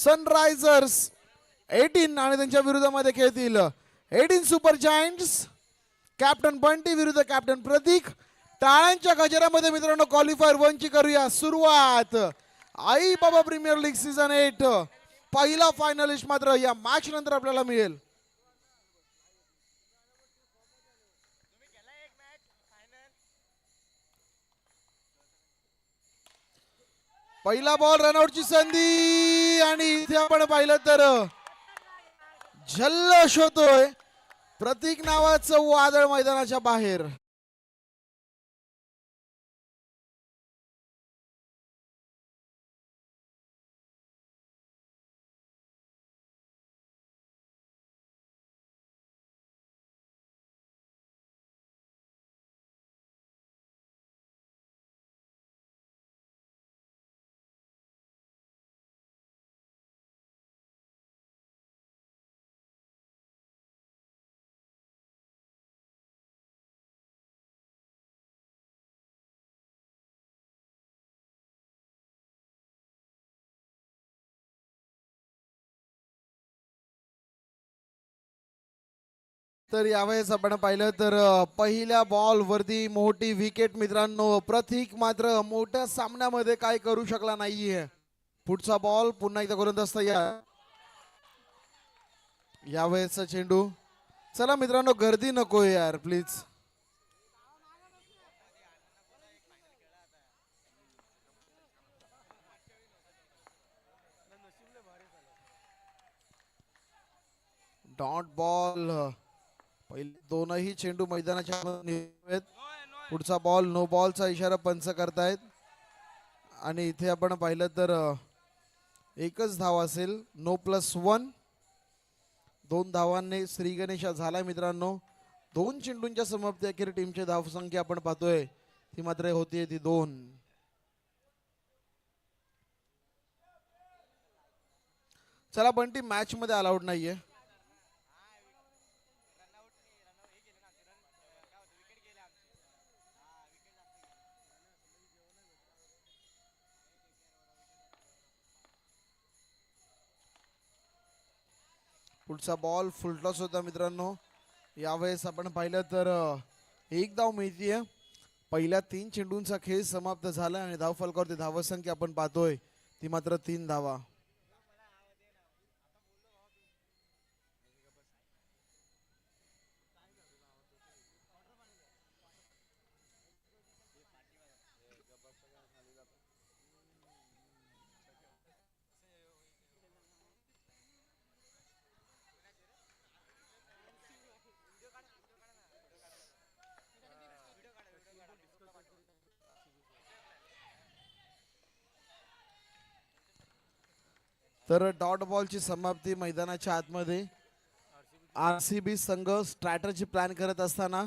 Sunrisers 18 आणि त्यांच्या विरोधामध्ये खेळतील 18 सुपर जायंट्स. कॅप्टन बंटी विरुद्ध कॅप्टन प्रतीक. टाळ्यांच्या गजरामध्ये मित्रांनो क्वालिफायर 1 ची करूया सुरुवात. आई बाबा प्रीमियर लीग सीझन 8 पहिला फायनलिस्ट मात्र या मॅच नंतर आपल्याला मिळेल. पहिला बॉल रनआउटची संधी आणि इथे आपण पाहिलं तर जल्लोष होतोय. प्रतीक नावाचं वादळ मैदानाच्या बाहेर. तर यावेळेस आपण पाहिलं तर पहिल्या बॉल वरती मोठी विकेट मित्रांनो. प्रतीक मात्र मोठ्या सामन्यामध्ये काय करू शकला नाहीये. पुढचा बॉल पुन्हा एकदा गोलंदाज तयार. यावेळेसचा चेंडू. चला मित्रांनो गर्दी नको यार प्लीज. Dot ball. पहिले दोनही चेंडू मैदानाच्या. पुढचा बॉल नो बॉलचा इशारा पंच करतायत आणि इथे आपण पाहिलं तर एकच धाव असेल. नो +1. 2 धावांनी श्री गणेशा झाला मित्रांनो. 2 चेंडूंच्या समाप्ती अखेर टीमची धावसंख्या आपण पाहतोय ती मात्र होतीये ती 2. चला बंटी मॅच मध्ये अलाउड नाहीये. पुढचा बॉल फुलटॉस होता मित्रांनो. यावेळेस आपण पाहिलं तर एक धाव मिळतीये. पहिल्या 3 चेंडूंचा खेळ समाप्त झाला आणि धाव फलकावरती धावसंख्या आपण पाहतोय ती मात्र 3 धावा. तर डॉट बॉलची समाप्ती मैदानाच्या आतमध्ये. RCB संघ स्ट्रॅटजी प्लॅन करत असताना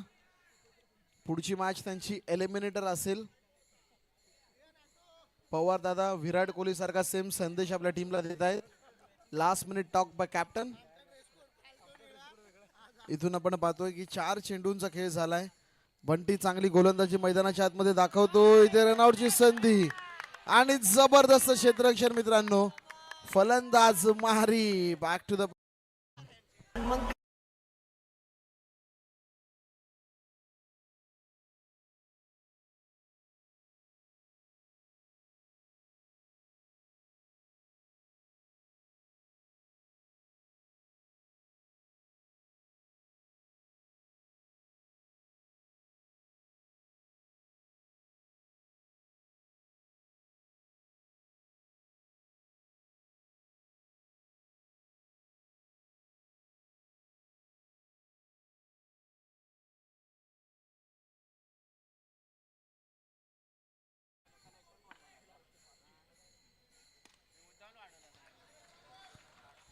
पुढची मॅच त्यांची एलिमिनेटर असेल. पवार दादा विराट कोहली सारखा सेम संदेश आपल्या टीमला देत आहेत. Last minute talk bye captain. इथून आपण पाहतोय की 4 चेंडूंचा खेळ झालाय. बंटी चांगली गोलंदाजी मैदानाच्या आतमध्ये दाखवतो. इथे रनआउटची संधी आणि जबरदस्त क्षेत्ररक्षण मित्रांनो. फलंदाज मारी बॅक टू द.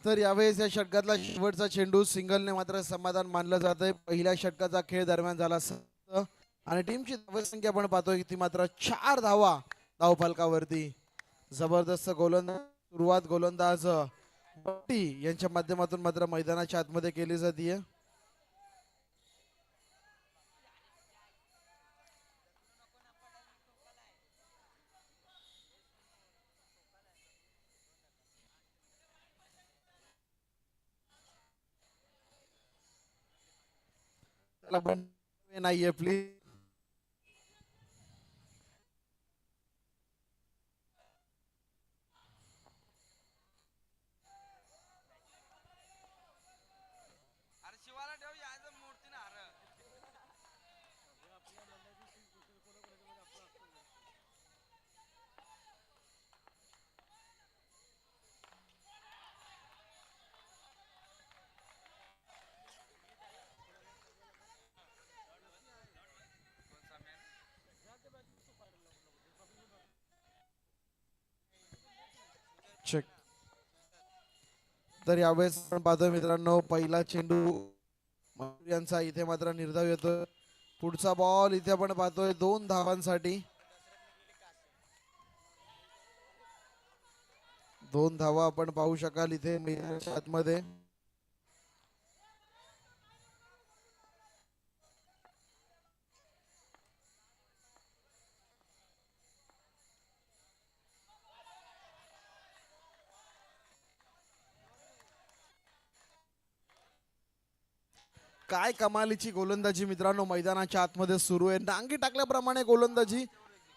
तर यावेळेस या षटकातला शेवटचा चेंडू सिंगलने मात्र समाधान मानलं जात आहे. पहिल्या षटकाचा खेळ दरम्यान झाला आणि टीमची धावसंख्या आपण पाहतोय ती मात्र 4 धावा धाव फलकावरती. जबरदस्त गोलंदाज सुरुवात गोलंदाज बंटी यांच्या माध्यमातून मात्र मैदानाच्या आतमध्ये केली जाते. नाहीये प्लीज. चेक. तर यावेळेस आपण पाहतोय मित्रांनो पहिला चेंडू यांचा इथे मात्र निर्धाव येतोय. पुढचा बॉल इथे आपण पाहतोय 2 धावांसाठी. 2 धावा आपण पाहू शकाल इथे आतमध्ये. काय कमालीची गोलंदाजी मित्रांनो मैदानाच्या आतमध्ये सुरू आहे. डांगी टाकल्याप्रमाणे गोलंदाजी.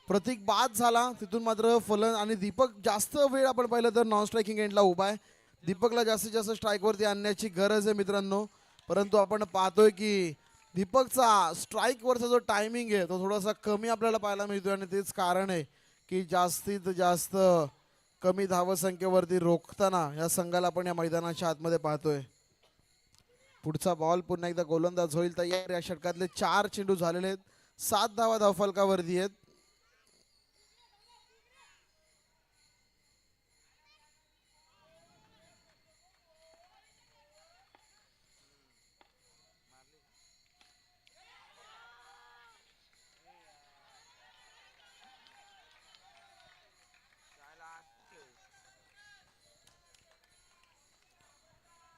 प्रतीक बाद झाला तिथून मात्र फलन आणि दीपक जास्त वेळ आपण पाहिलं तर नॉन स्ट्रायकिंग एंडला उभा आहे. दीपकला जास्तीत जास्त स्ट्राईकवरती आणण्याची गरज आहे मित्रांनो. परंतु आपण पाहतोय की दीपकचा स्ट्राईकवरचा जो टायमिंग आहे तो थोडासा कमी आपल्याला पाहायला मिळतोय आणि तेच कारण आहे की जास्तीत जास्त कमी धावसंख्येवरती रोखताना या संघाला आपण या मैदानाच्या आतमध्ये पाहतोय. पुढचा बॉल पुन्हा एकदा गोलंदाज होईल तयार. या षटकातले 4 चेंडू झालेले आहेत. 7 धावा धावफलकावरती आहेत.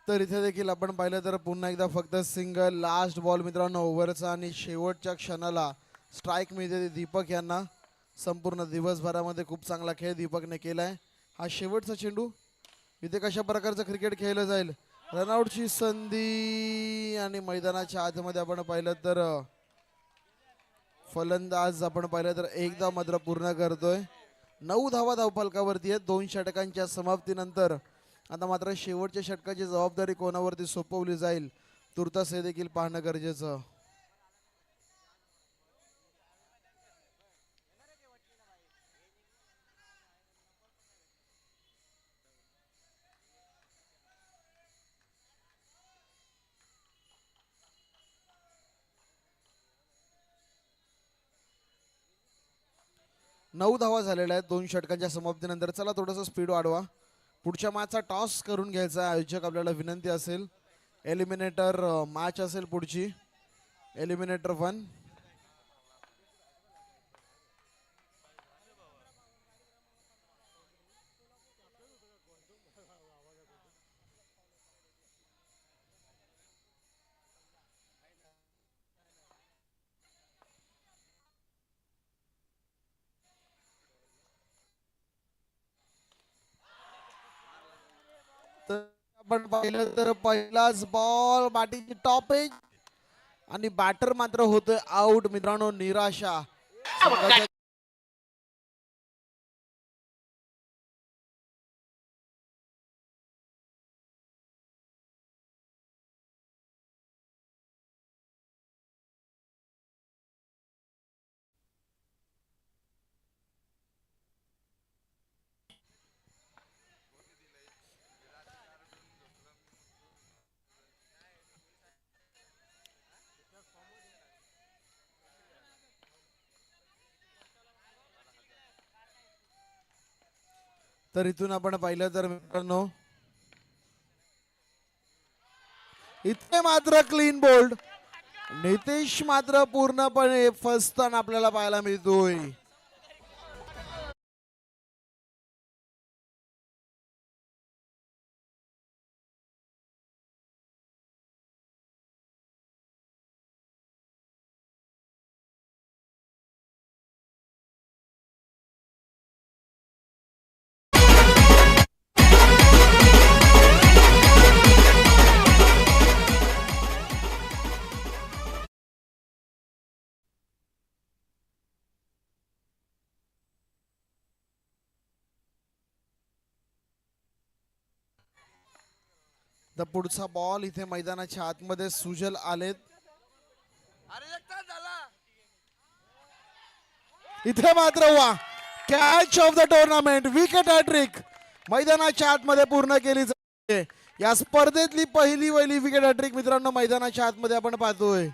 तर इथे देखील आपण पाहिलं तर पुन्हा एकदा फक्त सिंगल. लास्ट बॉल मित्रांनो ओव्हरचा आणि शेवटच्या क्षणाला स्ट्राईक मिळते दीपक यांना. संपूर्ण दिवसभरामध्ये खूप चांगला खेळ दीपकने केलाय. हा शेवटचा चेंडू. इथे कशा प्रकारचं क्रिकेट खेळलं जाईल. रनआउटची संधी आणि मैदानाच्या आतमध्ये आपण पाहिलं तर फलंदाज आपण पाहिलं तर एकदा मात्र पूर्ण करतोय. 9 धावा धावफलकावरती आहेत. 2 षटकांच्या समाप्तीनंतर आता मात्र शेवटच्या षटकाची जबाबदारी कोणावरती सोपवली जाईल तुर्तास हे देखील पाहणं गरजेचं. नऊ धावा झालेल्या आहेत 2 षटकांच्या समाप्तीनंतर. चला थोडंसं स्पीड वाढवा. पुढच्या मॅचचा टॉस करून घ्यायचा आयोजक आपल्याला विनंती असेल. एलिमिनेटर मॅच असेल पुढची. एलिमिनेटर 1. आपण पाहिलं तर पहिलाच बॉल बॅटिंगची टॉप एज आणि बॅटर मात्र होतोय आउट मित्रांनो. निराशा. तर इथून आपण पाहिलं तर मित्रांनो इथे मात्र क्लीन बोल्ड. नितेश मात्र पूर्णपणे फसताना आपल्याला पाहायला मिळतोय. तर पुढचा बॉल इथे मैदानाच्या आतमध्ये सुजल आलेत. इथे मात्र वा, catch of the tournament, wicket hat-trick मैदानाच्या आतमध्ये पूर्ण केली जाते. या स्पर्धेतली पहिली विकेट हॅट्रिक मित्रांनो मैदानाच्या आतमध्ये आपण पाहतोय.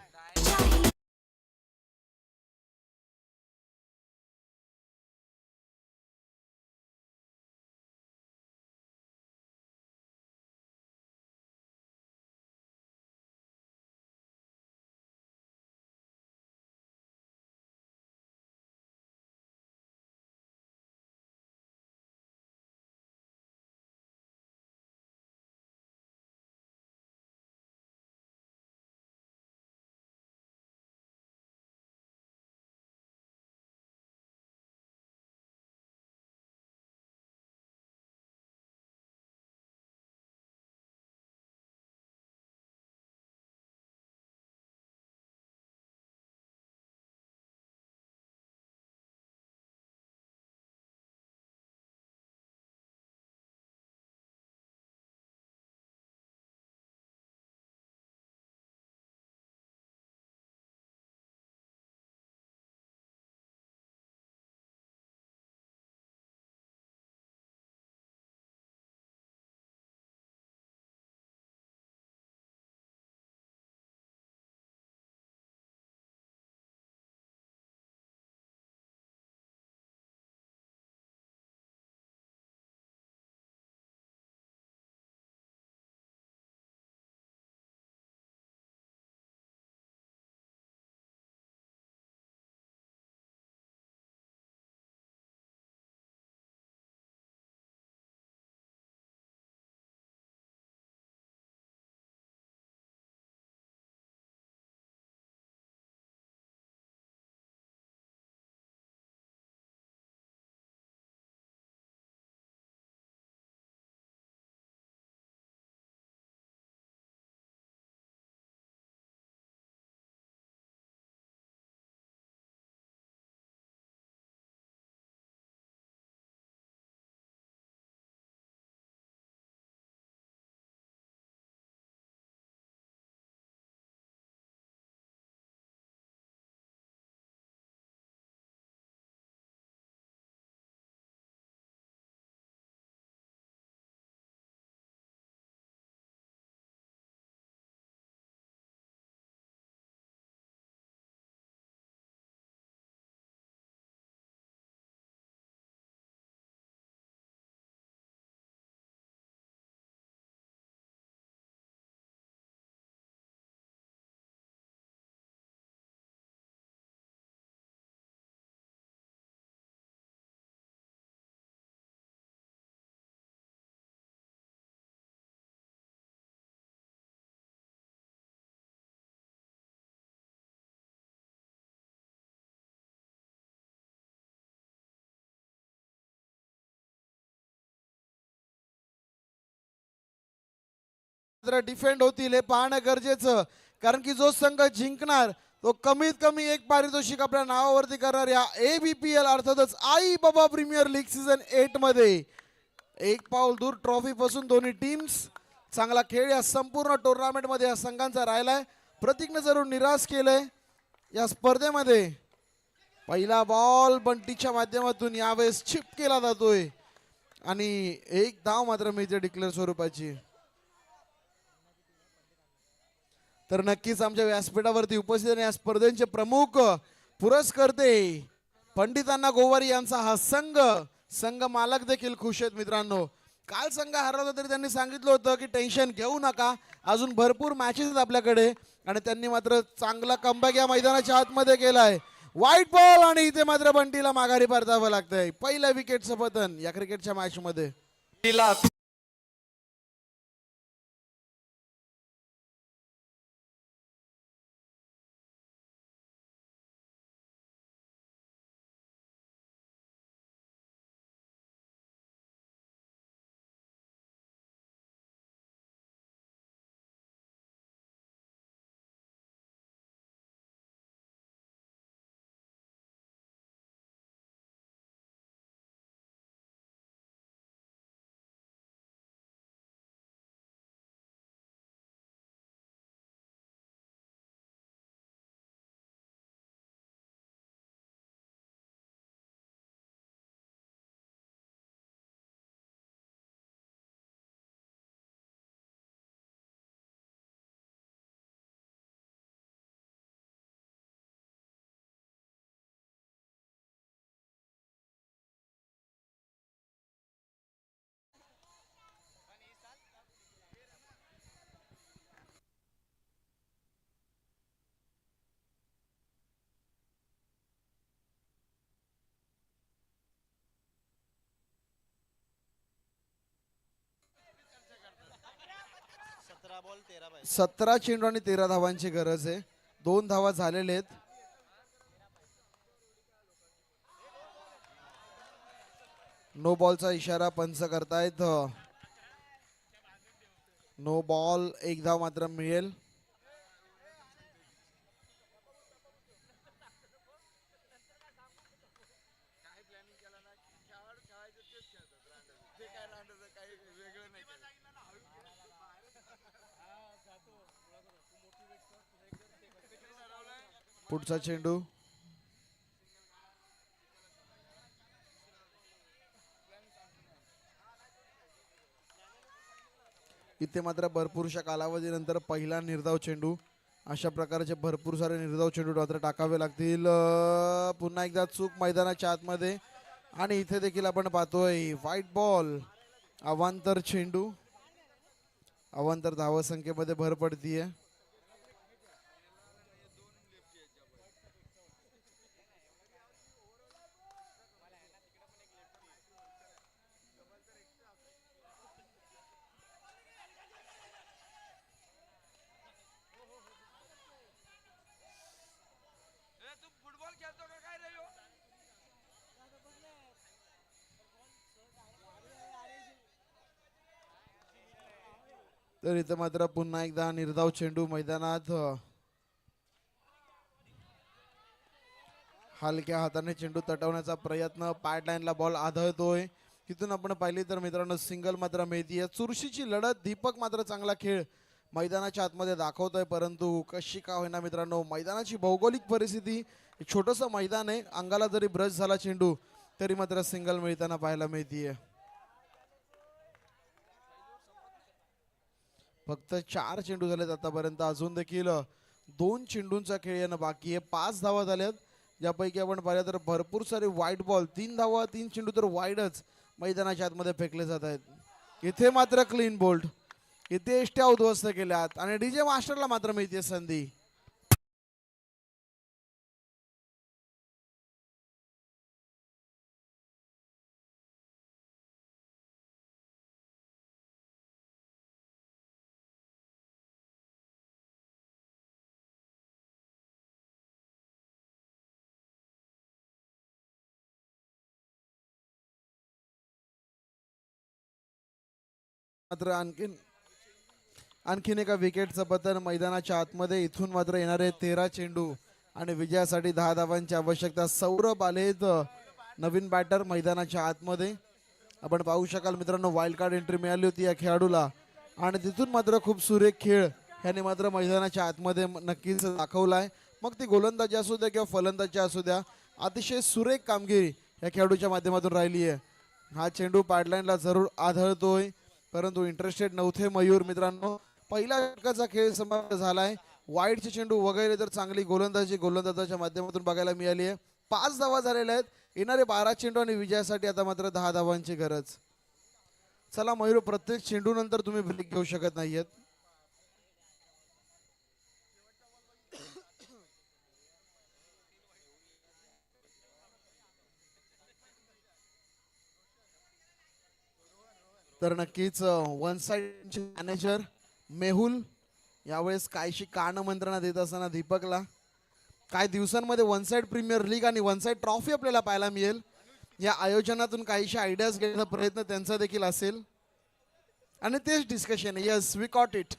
डिफेंड होतील हे पाहणं गरजेचं, कारण की जो संघ जिंकणार तो कमीत कमी एक पारितोषिक आपल्या नावावरती करणार. या ABPL अर्थातच आई बाबा प्रीमियर लीग सीझन 8 मध्ये एक पाऊल दूर ट्रॉफी पासून दोन्ही टीम्स. चांगला खेळ या संपूर्ण टुर्नामेंट मध्ये या संघांचा राहिलाय. प्रतीकने जरूर निराश केलंय या स्पर्धेमध्ये. पहिला बॉल बंटीच्या माध्यमातून यावेळेस चिप केला जातोय आणि एक धाव मात्र मिळते डिक्लेअर स्वरूपाची. तर नक्कीच आमच्या व्यासपीठावरती उपस्थित या स्पर्धेचे प्रमुख पुरस्कर्ते पंडितांना गोवारी यांचा हा संघ मालक देखील खुश आहेत मित्रांनो. काल संघ हरला होता तरी त्यांनी सांगितलं होतं की टेन्शन घेऊ नका, अजून भरपूर मॅचेस आहेत आपल्याकडे, आणि त्यांनी मात्र चांगला कमबॅक या मैदानाच्या आतमध्ये केलाय. वाईट बॉल आणि इथे मात्र बंटीला माघारी परतावं लागतंय. पहिल्या विकेटचं पतन या क्रिकेटच्या मॅच मध्ये. 17 चेंडू आणि 13 धावांची गरज आहे. 2 धावा झालेले आहेत. नो बॉलचा इशारा पंच करतायत. नो बॉल, 1 धाव मात्र मिळेल. पुढचा चेंडू इथे मात्र भरपूरशा कालावधीनंतर पहिला निर्धाव चेंडू. अशा प्रकारचे भरपूर सारे निर्धाव चेंडू मात्र टाकावे लागतील. पुन्हा एकदा चूक मैदानाच्या आतमध्ये आणि इथे देखील आपण पाहतोय व्हाईट बॉल. अवांतर चेंडू, अवांतर धावसंख्येमध्ये भर पडतीये. तर इथं मात्र पुन्हा एकदा निर्धाव चेंडू मैदानात. हलक्या हाताने चेंडू तटवण्याचा प्रयत्न. पॅड लाईनला बॉल आदळतोय. तिथून आपण पाहिली तर मित्रांनो सिंगल मात्र मिळतीये. चुरशीची लढत. दीपक मात्र चांगला खेळ मैदानाच्या आतमध्ये दाखवतोय, परंतु कशी का होईना मित्रांनो मैदानाची भौगोलिक परिस्थिती, छोटंसं मैदान आहे, अंगाला जरी ब्रश झाला चेंडू तरी मात्र सिंगल मिळताना पाहायला मिळतीये. फक्त 4 चेंडू झालेत आतापर्यंत. अजून देखील 2 चेंडूंचा खेळ येणं बाकी आहे. 5 धावा झाल्यात, ज्यापैकी आपण पाहिलं तर भरपूर सारे वाईट बॉल. 3 धावा, 3 चेंडू तर वाईडच मैदानाच्या आतमध्ये फेकले जात आहेत. इथे मात्र क्लीन बोल्ट. इथे एष्ट्या उद्ध्वस्त केल्यात आणि डीजे मास्टरला मात्र मिळते संधी. मात्र आणखीन एका विकेटचं पतन मैदानाच्या आतमध्ये. इथून मात्र येणारे 13 चेंडू आणि विजयासाठी 10 धावांची आवश्यकता. सौरभ आलेत नवीन बॅटर मैदानाच्या आतमध्ये. आपण पाहू शकाल मित्रांनो वाईल्ड कार्ड एंट्री मिळाली होती या खेळाडूला आणि तिथून मात्र खूप सुरेख खेळ ह्याने मात्र मैदानाच्या आतमध्ये नक्कीच दाखवलाय. मग ती गोलंदाजी असू द्या किंवा फलंदाजी असू द्या, अतिशय सुरेख कामगिरी या खेळाडूच्या माध्यमातून राहिली आहे. हा चेंडू पॅडलाईनला जरूर आढळतोय, परंतु इंटरेस्टेड नव्हते मयूर मित्रांनो. पहिला षटकाचा खेळ समाप्त झालाय. वाईडचे चेंडू वगैरे तर चांगली गोलंदाजी गोलंदाजाच्या माध्यमातून बघायला मिळाली आहे. 5 धावा झालेल्या आहेत. येणारे 12 चेंडू आणि विजयासाठी आता मात्र 10 धावांची गरज. चला मयूर, प्रत्येक चेंडू नंतर तुम्ही ब्रेक घेऊ शकत नाहीयेत. तर नक्कीच वन साइड मॅनेजर मेहुल यावेळेस कायशी कान मंत्रणा देत असताना दीपकला काही दिवसांमध्ये वन साइड प्रीमियर लीग आणि वन साइड ट्रॉफी आपल्याला पाहायला मिळेल. या आयोजनातून काहीशी आयडियाज घेण्याचा प्रयत्न त्यांचा देखील असेल आणि तेच discussion. Yes, we caught it.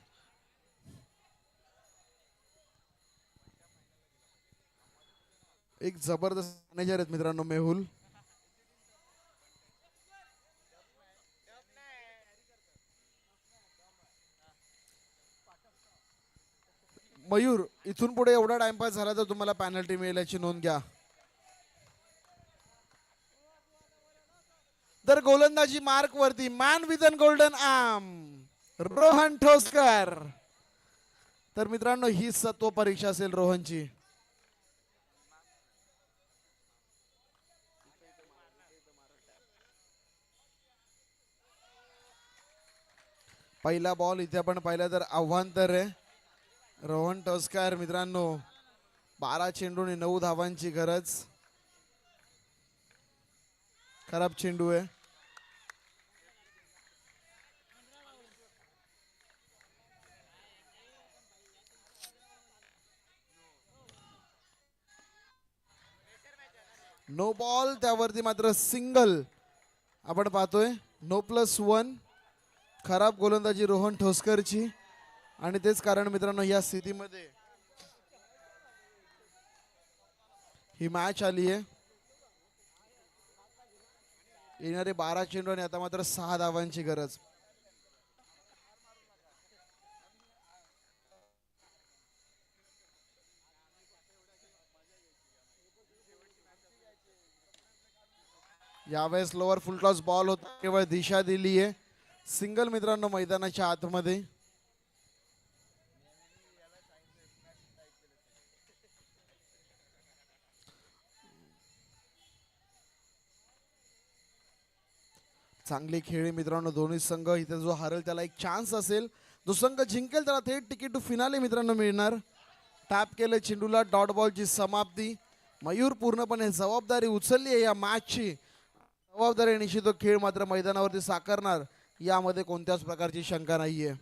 एक जबरदस्त मॅनेजर आहेत मित्रांनो मेहुल. मयूर, इथून पुढे एवढा टाइमपास झाला तर तुम्हाला पेनल्टी मिळेल याची नोंद घ्या. तर गोलंदाजी मार्क वरती man with an golden arm Rohan Thoskar. तर मित्रांनो ही सत्व परीक्षा असेल रोहनची. पहिला बॉल इथे आपण पाहिला तर आव्हांतर आहे. रोहन ठोसकर मित्रांनो 12 चेंडू आणि 9 धावांची गरज. खराब चेंडू आहे. नो बॉल, त्यावरती मात्र सिंगल आपण पाहतोय. 9+1 खराब गोलंदाजी रोहन ठोसकरची आणि तेच कारण मित्रांनो या स्थितीमध्ये ही मॅच आली आहे. येणारे 12 चेंडू आणि आता मात्र 6 धावांची गरज. यावेळेस लोअर फुल टॉस बॉल होता, केवळ दिशा दिली आहे. सिंगल मित्रांनो मैदानाच्या आतमध्ये. चांगली खेळी मित्रांनो दोन्ही संघ. इथे जो हरेल त्याला एक चान्स असेल, जो संघ जिंकेल त्याला थेट तिकीट टू फिनाले मित्रांनो मिळणार. टॅप केले चेंडूला, डॉट बॉलची समाप्ती. मयूर पूर्णपणे जबाबदारी उचलली आहे या मॅचची. जबाबदारी निश्चित खेळ मात्र मैदानावरती साकारणार यामध्ये कोणत्याच प्रकारची शंका नाहीये.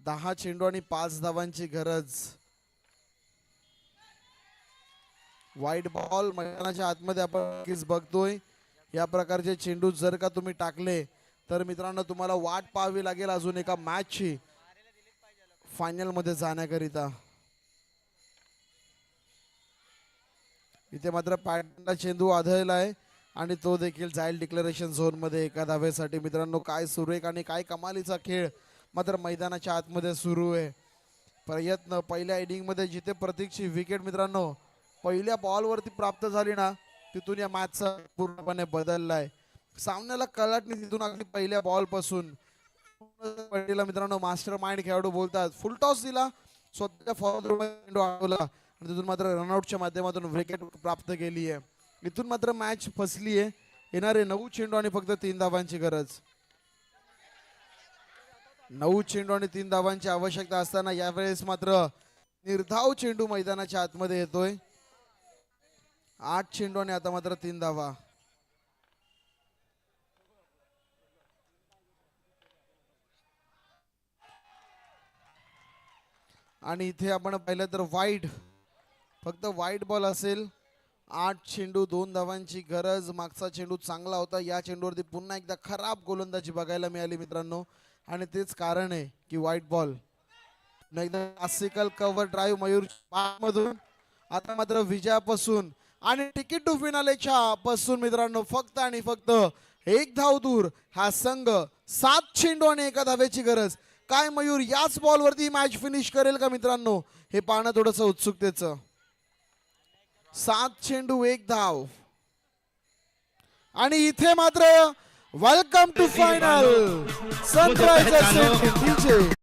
10 चेंडू आणि 5 धावांची गरज. वाईट बॉल मैदानाच्या आतमध्ये आपण नक्कीच बघतोय. या प्रकारचे चेंडू जर का तुम्ही टाकले तर मित्रांनो तुम्हाला वाट पाहावी लागेल अजून एका मॅचची फायनल मध्ये जाण्याकरिता. इथे मात्र पॅटर्नला चेंडू आढळला आहे आणि तो देखील जाईल डिक्लेरेशन झोन मध्ये एका धावेसाठी. मित्रांनो काय सुरेख आणि काय कमालीचा खेळ मात्र मैदानाच्या आतमध्ये सुरू आहे. प्रयत्न पहिल्या इनिंग मध्ये जिथे प्रतीकची विकेट मित्रांनो पहिल्या बॉलवरती प्राप्त झाली ना, तिथून या मॅचचा पूर्णपणे बदललाय. सामन्याला कलाटणी तिथून अगदी पहिल्या बॉल पासून मित्रांनो मास्टर माइंड खेळाडू बोलतात. फुल टॉस दिला, स्वतःच्या फॉरवर्ड आला, तिथून मात्र रनआउटच्या माध्यमातून विकेट प्राप्त केली आहे. इथून मात्र मॅच फसली आहे. येणारे 9 चेंडू आणि फक्त 3 धावांची गरज. 9 चेंडू आणि 3 धावांची आवश्यकता असताना यावेळेस मात्र निर्धाव चेंडू मैदानाच्या आतमध्ये येतोय. 8 चेंडू आणि आता मात्र 3 धावा. आणि इथे आपण पाहिलं तर वाईड, फक्त वाईट बॉल असेल. 8 चेंडू 2 धावांची गरज. मागचा चेंडू चांगला होता, या चेंडूवरती पुन्हा एकदा खराब गोलंदाजी बघायला मिळाली मित्रांनो आणि तेच कारण आहे की वाईट बॉल. एकदा क्लासिकल कव्हर ड्राईव्ह मयूर मधून आता मात्र विजयापासून आणि तिकीट टू फिनालेच्या पासून मित्रांनो फक्त आणि फक्त 1 धाव दूर हा संघ. 7 चेंडू आणि 1 धावेची गरज. काय मयूर याच बॉलवरती मॅच फिनिश करेल का मित्रांनो, हे पाहणं थोडंसं उत्सुकतेचं. 7 चेंडू 1 धाव आणि इथे मात्र वेलकम टू फायनल सनरायझर्स